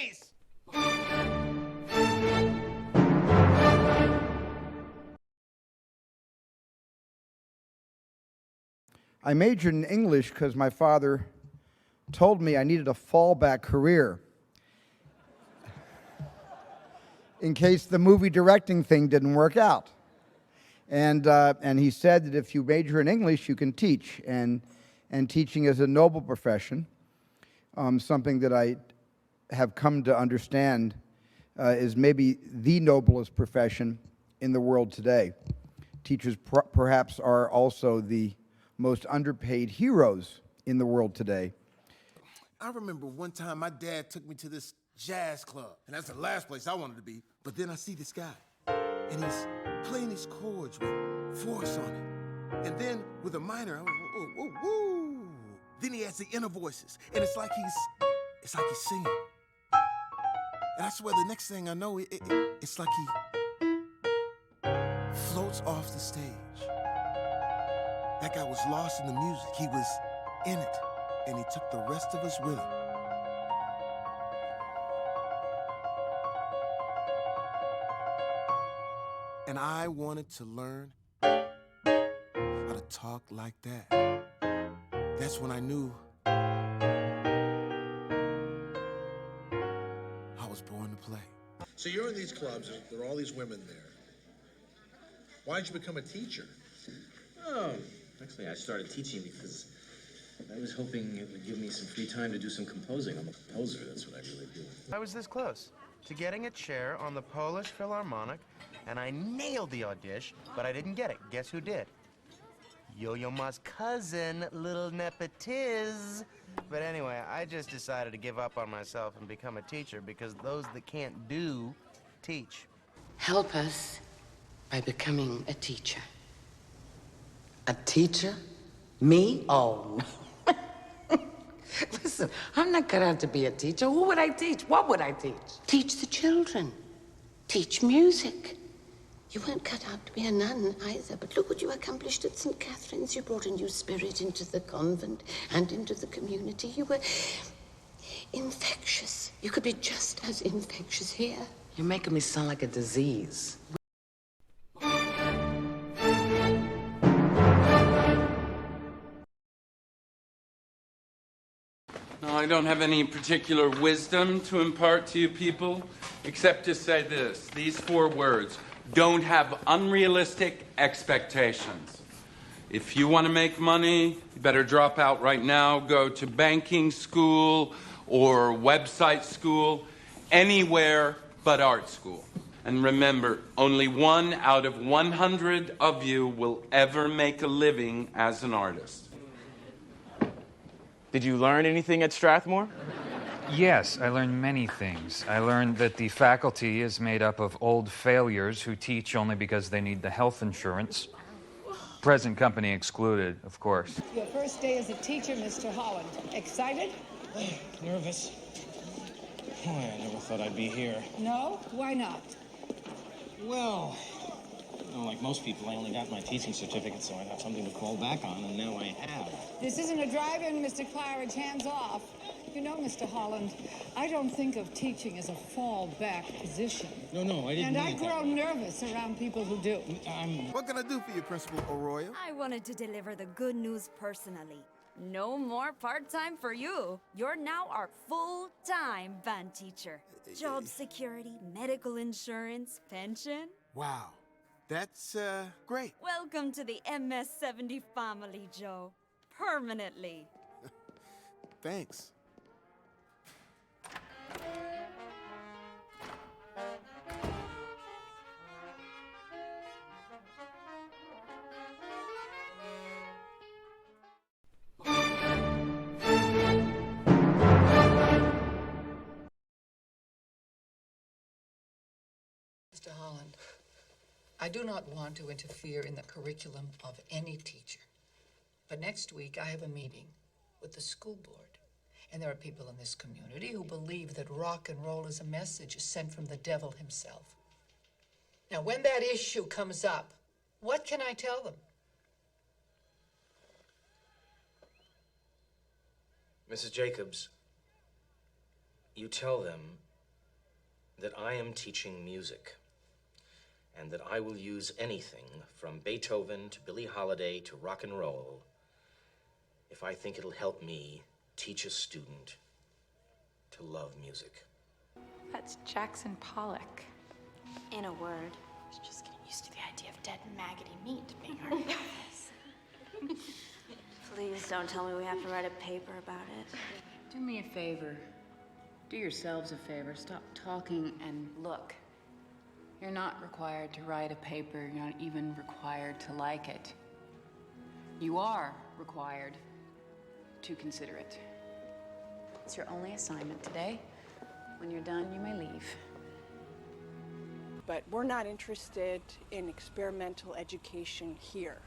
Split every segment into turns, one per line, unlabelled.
face!
I majored in English because my father told me I needed a fallback career in case the movie directing thing didn't work out. And he said that if you major in English, you can teach. And teaching is a noble profession, something that I have come to understand is maybe the noblest profession in the world today. Teachers perhaps are also the most underpaid heroes in the world today.
I remember one time my dad took me to this jazz club, and that's the last place I wanted to be. But then I see this guy, and he's playing these chords with force on it. And then with a minor, I went, whoa, whoa, whoa. Then he has the inner voices, and it's like he's singing. And I swear the next thing I know, it's like he floats off the stage. That guy was lost in the music. He was in it, and he took the rest of us with him. And I wanted to learn how to talk like that. That's when I knew I was born to play.
So you're in these clubs, there are all these women there. Why did you become a teacher?
Oh, actually I started teaching because I was hoping it would give me some free time to do some composing. I'm a composer, that's what I really do.
I was this close to getting a chair on the Polish Philharmonic, and I nailed the audition, but I didn't get it. Guess who did? Yo-Yo Ma's cousin, little Nepetiz. But anyway, I just decided to give up on myself and become a teacher because those that can't do, teach.
Help us by becoming a teacher. A teacher? Me? Oh, no. Listen, I'm not cut out to be a teacher. Who would I teach? What would I teach? Teach the children. Teach music. You weren't cut out to be a nun either, but look what you accomplished at St. Catherine's. You brought a new spirit into the convent and into the community. You were infectious. You could be just as infectious here. You're making me sound like a disease.
No, I don't have any particular wisdom to impart to you people, except to say this, these 4 words. Don't have unrealistic expectations. If you want to make money, you better drop out right now, go to banking school or website school, anywhere but art school. And remember, only 1 out of 100 of you will ever make a living as an artist.
Did you learn anything at Strathmore?
Yes, I learned many things. I learned that the faculty is made up of old failures who teach only because they need the health insurance. Present company excluded, of course.
Your first day as a teacher, Mr. Holland. Excited?
Nervous. Oh, I never thought I'd be here.
No? Why not?
Well, like most people, I only got my teaching certificate so I'd have something to fall back on, and now I have.
This isn't a drive-in, Mr. Claridge. Hands off. You know, Mr. Holland, I don't think of teaching as a fallback position.
No, I didn't.
And I grow nervous around people who do.
What can I do for you, Principal Arroyo?
I wanted to deliver the good news personally. No more part-time for you. You're now our full-time band teacher. Job security, medical insurance, pension.
Wow, that's great.
Welcome to the MS-70 family, Joe. Permanently.
Thanks.
Mr. Holland, I do not want to interfere in the curriculum of any teacher. But next week, I have a meeting with the school board. And there are people in this community who believe that rock and roll is a message sent from the devil himself. Now, when that issue comes up, what can I tell them?
Mrs. Jacobs, you tell them that I am teaching music, and that I will use anything from Beethoven to Billie Holiday to rock and roll if I think it'll help me teach a student to love music.
That's Jackson Pollock.
In a word.
I was just getting used to the idea of dead, maggoty meat being our business.
Please don't tell me we have to write a paper about it.
Do me a favor. Do yourselves a favor. Stop talking and look. You're not required to write a paper. You're not even required to like it. You are required to consider it. It's your only assignment today. When you're done, you may leave.
But we're not interested in experimental education here.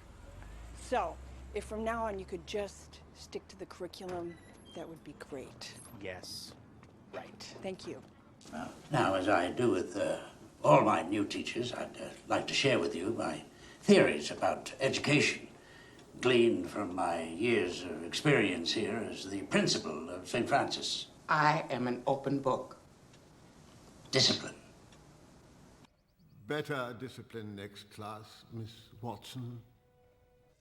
So, if from now on you could just stick to the curriculum, that would be great.
Yes.
Right. Thank you.
Now, as I do with all my new teachers, I'd like to share with you my theories about education, gleaned from my years of experience here as the principal of St. Francis.
I am an open book.
Discipline.
Better discipline next class, Miss Watson.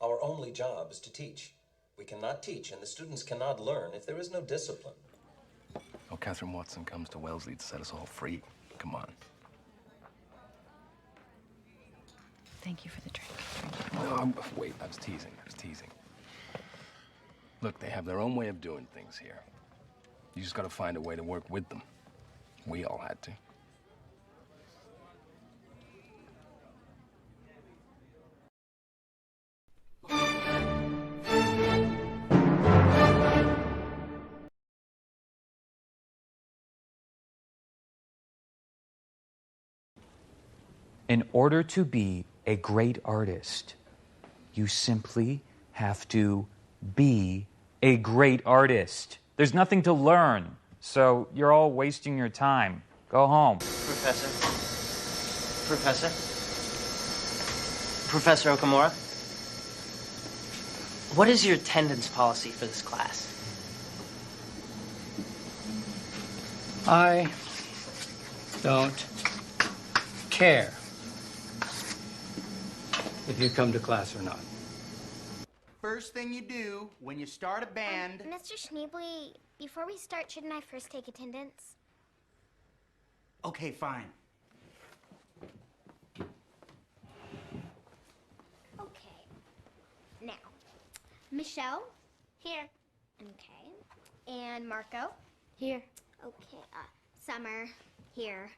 Our only job is to teach. We cannot teach, and the students cannot learn if there is no discipline.
Oh, Catherine Watson comes to Wellesley to set us all free. Come on.
Thank you for the drink.
No, wait, I was teasing. Look, they have their own way of doing things here. You just gotta find a way to work with them. We all had to.
In order to be a great artist, you simply have to be a great artist. There's nothing to learn, so you're all wasting your time. Go home.
Professor Okamura, what is your attendance policy for this class?
I don't care if you come to class or not.
First thing you do when you start a band...
Mr. Schneebly, before we start, shouldn't I first take attendance?
Okay, fine.
Okay. Now, Michelle? Here. Okay. And Marco? Here. Okay, Summer? Here.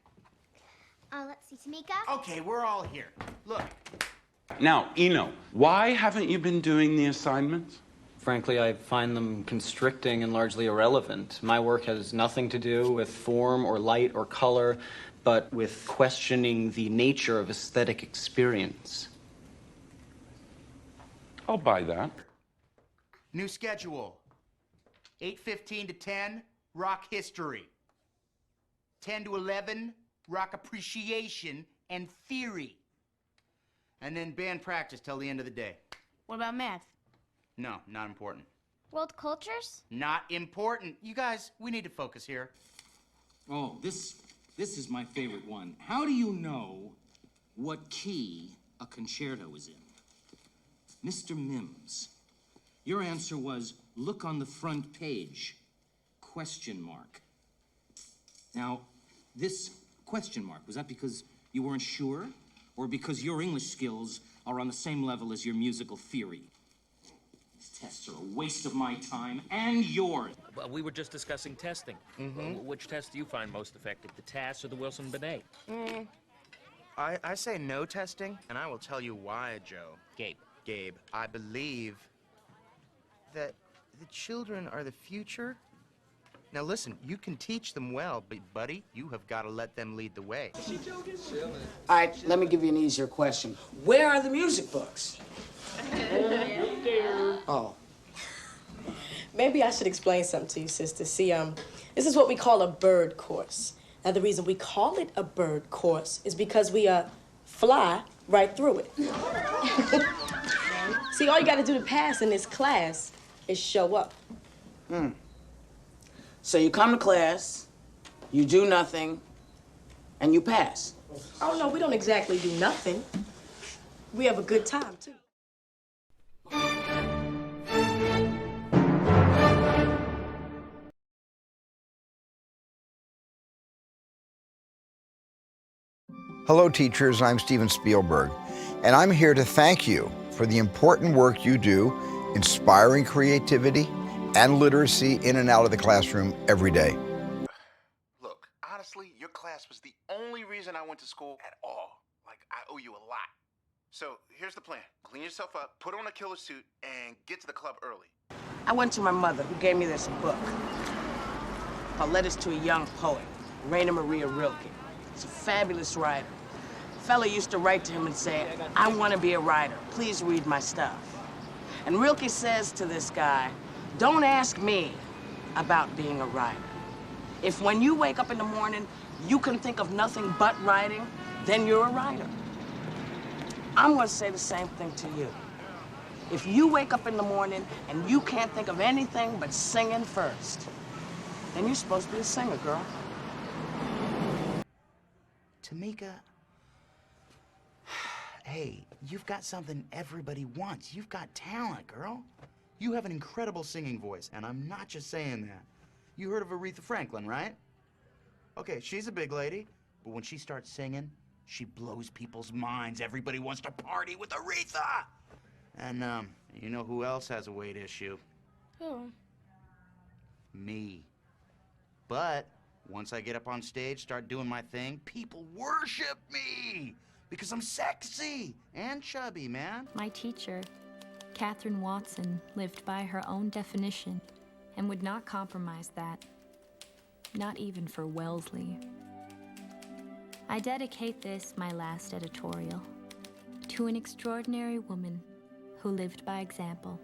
Let's see, Tamika?
Okay, we're all here. Look.
Now, Eno, why haven't you been doing the assignments?
Frankly, I find them constricting and largely irrelevant. My work has nothing to do with form or light or color, but with questioning the nature of aesthetic experience.
I'll buy that.
New schedule. 8:15 to 10, rock history. 10 to 11, rock appreciation and theory. And then band practice till the end of the day.
What about math?
No, not important.
World cultures?
Not important. You guys, we need to focus here.
Oh, this is my favorite one. How do you know what key a concerto is in? Mr. Mims, your answer was, look on the front page, ? Now, this question mark, was that because you weren't sure? Or because your English skills are on the same level as your musical theory? These tests are a waste of my time and yours.
Well, we were just discussing testing. Which test do you find most effective, the TAS or the Wilson-Binet?
I say no testing, and I will tell you why, Joe.
Gabe,
I believe that the children are the future. Now listen, you can teach them well, but buddy, you have got to let them lead the way.
All right, let me give you an easier question. Where are the music books?
Oh. Maybe I should explain something to you, sister. See, this is what we call a bird course. Now, the reason we call it a bird course is because we fly right through it. See, all you got to do to pass in this class is show up.
So you come to class, you do nothing,
and you pass.
Oh, no, we don't exactly do nothing. We have a good time, too.
Hello, teachers. I'm Steven Spielberg, and I'm here to thank you for the important work you do inspiring creativity and literacy in and out of the classroom every day.
Look, honestly, your class was the only reason I went to school at all. Like, I owe you a lot. So here's the plan. Clean yourself up, put on a killer suit, and get to the club early.
I went to my mother, who gave me this book called Letters to a Young Poet, Rainer Maria Rilke. He's a fabulous writer. The fella used to write to him and say, I want to be a writer. Please read my stuff. And Rilke says to this guy, don't ask me about being a writer. If when you wake up in the morning, you can think of nothing but writing, then you're a writer. I'm going to say the same thing to you. If you wake up in the morning and you can't think of anything but singing first, then you're supposed to be a singer, girl.
Tamika, hey, you've got something everybody wants. You've got talent, girl. You have an incredible singing voice, and I'm not just saying that. You heard of Aretha Franklin, right? Okay, she's a big lady, but when she starts singing, she blows people's minds. Everybody wants to party with Aretha! And, you know who else has a weight issue?
Who?
Me. But once I get up on stage, start doing my thing, people worship me! Because I'm sexy and chubby, man.
My teacher, Catherine Watson, lived by her own definition and would not compromise that, not even for Wellesley. I dedicate this, my last editorial, to an extraordinary woman who lived by example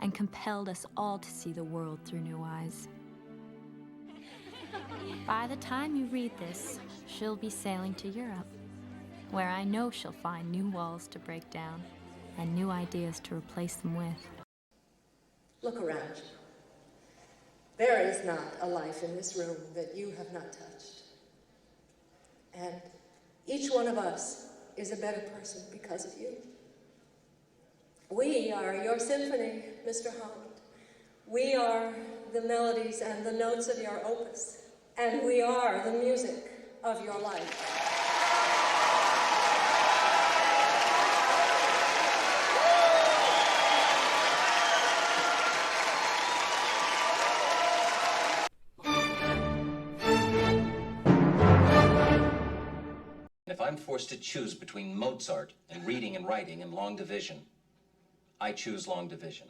and compelled us all to see the world through new eyes. By the time you read this, she'll be sailing to Europe, where I know she'll find new walls to break down and new ideas to replace them with.
Look around you. There is not a life in this room that you have not touched. And each one of us is a better person because of you. We are your symphony, Mr. Holland. We are the melodies and the notes of your opus. And we are the music of your life.
If I'm forced to choose between Mozart and reading and writing and long division, I choose long division.